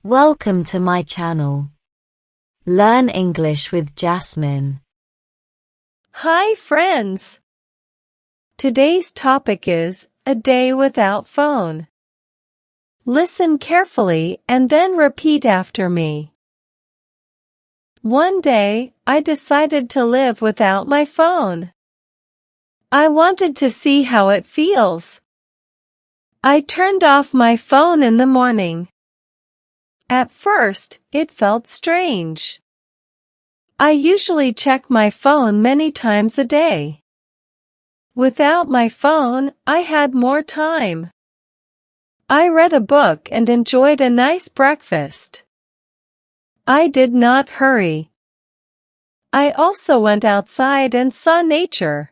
Welcome to my channel. Learn English with Jasmine. Hi friends! Today's topic is a day without phone. Listen carefully and then repeat after me. One day, I decided to live without my phone. I wanted to see how it feels. I turned off my phone in the morning. At first, it felt strange. I usually check my phone many times a day. Without my phone, I had more time. I read a book and enjoyed a nice breakfast. I did not hurry. I also went outside and saw nature.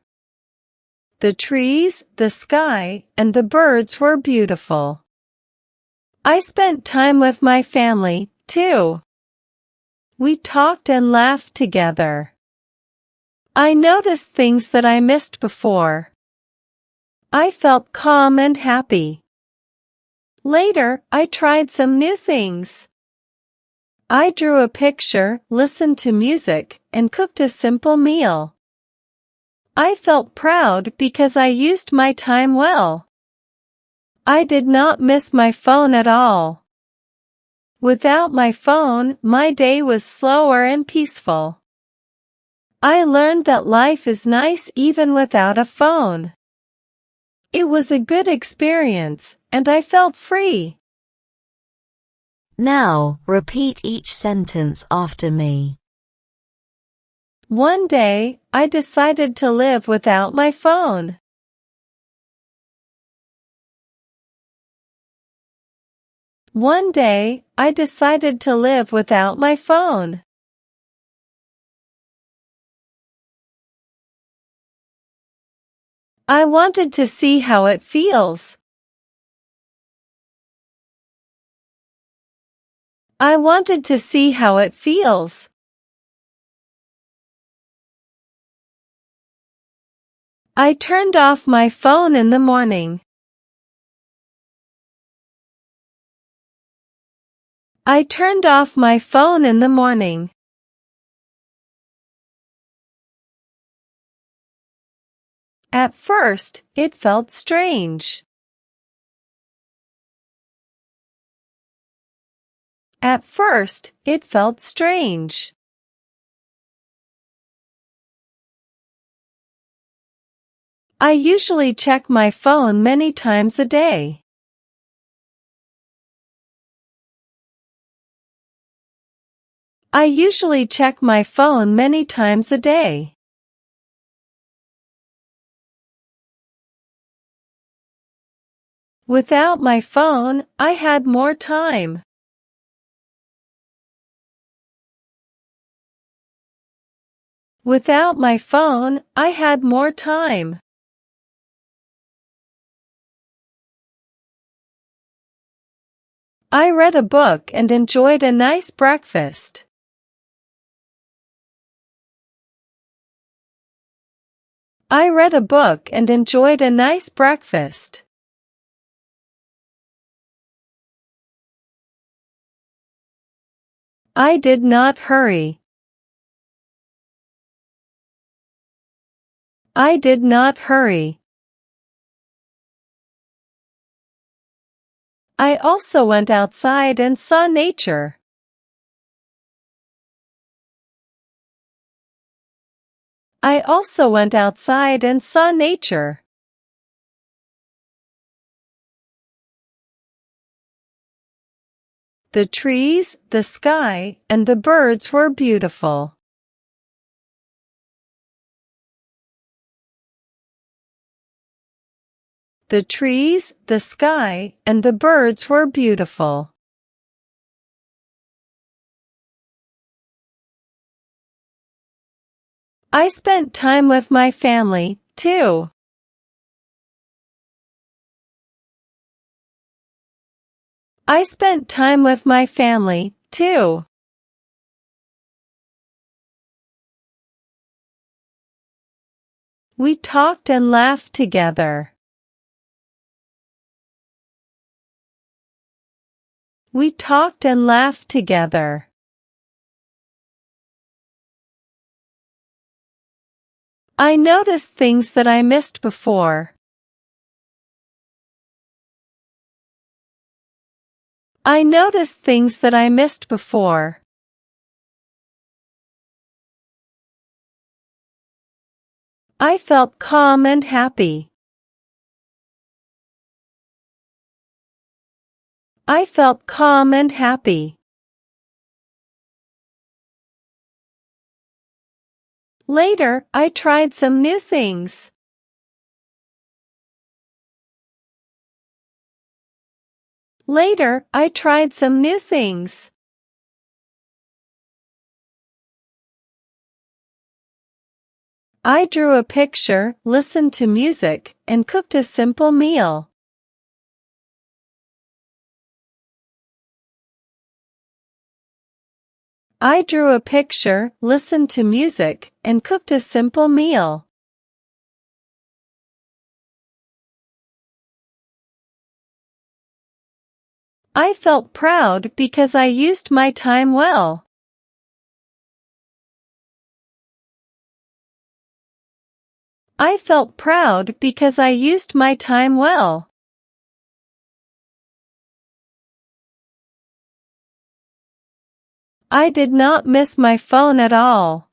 The trees, the sky, and the birds were beautiful. I spent time with my family, too. We talked and laughed together. I noticed things that I missed before. I felt calm and happy. Later, I tried some new things. I drew a picture, listened to music, and cooked a simple meal. I felt proud because I used my time well. I did not miss my phone at all. Without my phone, my day was slower and peaceful. I learned that life is nice even without a phone. It was a good experience, and I felt free. Now, repeat each sentence after me. One day, I decided to live without my phone. One day, I decided to live without my phone. I wanted to see how it feels. I wanted to see how it feels. I turned off my phone in the morning. I turned off my phone in the morning. At first, it felt strange. At first, it felt strange. I usually check my phone many times a day. I usually check my phone many times a day. Without my phone, I had more time. Without my phone, I had more time. I read a book and enjoyed a nice breakfast. I read a book and enjoyed a nice breakfast. I did not hurry. I did not hurry. I also went outside and saw nature. I also went outside and saw nature. The trees, the sky, and the birds were beautiful. The trees, the sky, and the birds were beautiful. I spent time with my family, too. I spent time with my family, too. We talked and laughed together. We talked and laughed together. I noticed things that I missed before. I noticed things that I missed before. I felt calm and happy. I felt calm and happy. Later, I tried some new things. Later, I tried some new things. I drew a picture, listened to music, and cooked a simple meal. I drew a picture, listened to music, and cooked a simple meal. I felt proud because I used my time well. I felt proud because I used my time well. I did not miss my phone at all.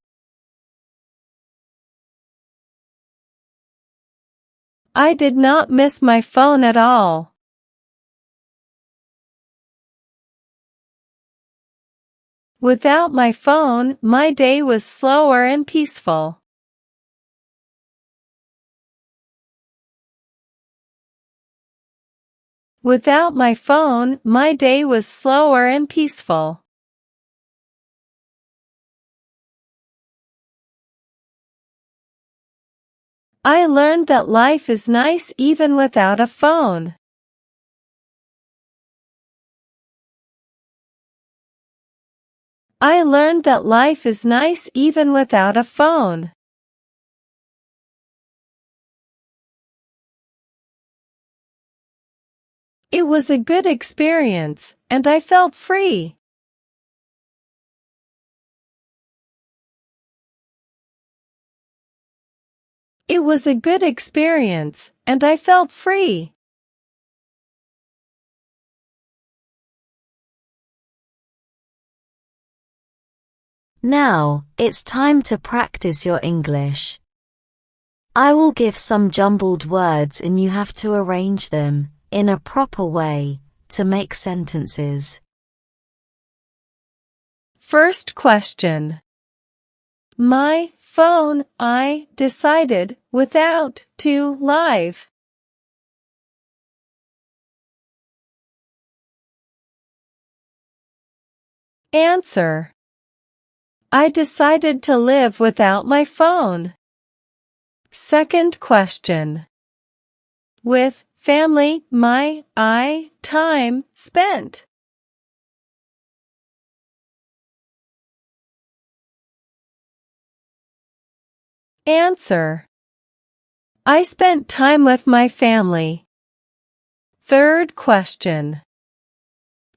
I did not miss my phone at all. Without my phone, my day was slower and peaceful. Without my phone, my day was slower and peaceful. I learned that life is nice even without a phone. I learned that life is nice even without a phone. It was a good experience, and I felt free. It was a good experience, and I felt free. Now, it's time to practice your English. I will give some jumbled words and you have to arrange them, in a proper way, to make sentences. First question. My phone, I decided, without, to live. Answer. I decided to live without my phone. Second question. With family, my, I, time, spent. Answer. I spent time with my family. Third question.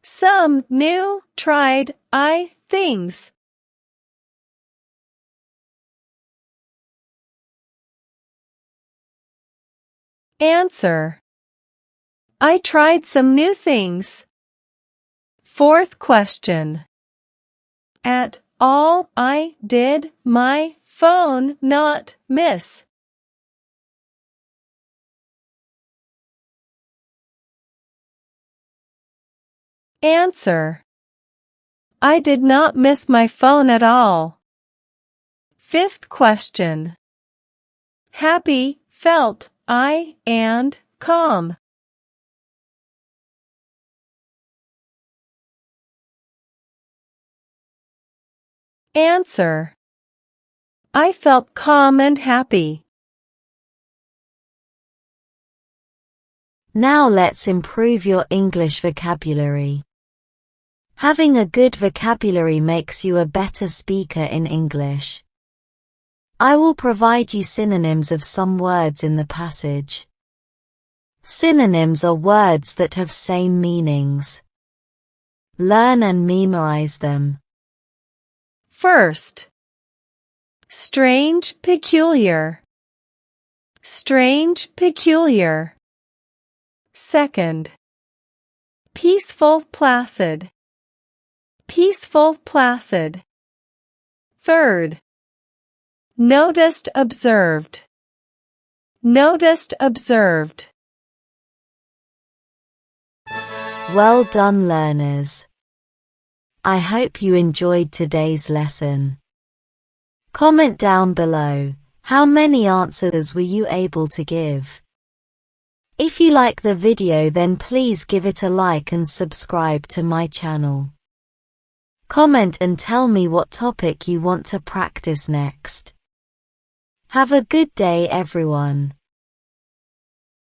Some new, tried, I, things. Answer. I tried some new things. Fourth question. At all, I did my phone not miss. Answer. I did not miss my phone at all. Fifth question. Happy, felt, I, and, calm. Answer. I felt calm and happy. Now let's improve your English vocabulary. Having a good vocabulary makes you a better speaker in English. I will provide you synonyms of some words in the passage. Synonyms are words that have same meanings. Learn and memorize them. First. Strange, peculiar. Strange, peculiar. Second. Peaceful, placid. Peaceful, placid. Third. Noticed, observed. Noticed, observed. Well done, learners. I hope you enjoyed today's lesson. Comment down below, how many answers were you able to give? If you like the video, then please give it a like and subscribe to my channel. Comment and tell me what topic you want to practice next. Have a good day, everyone.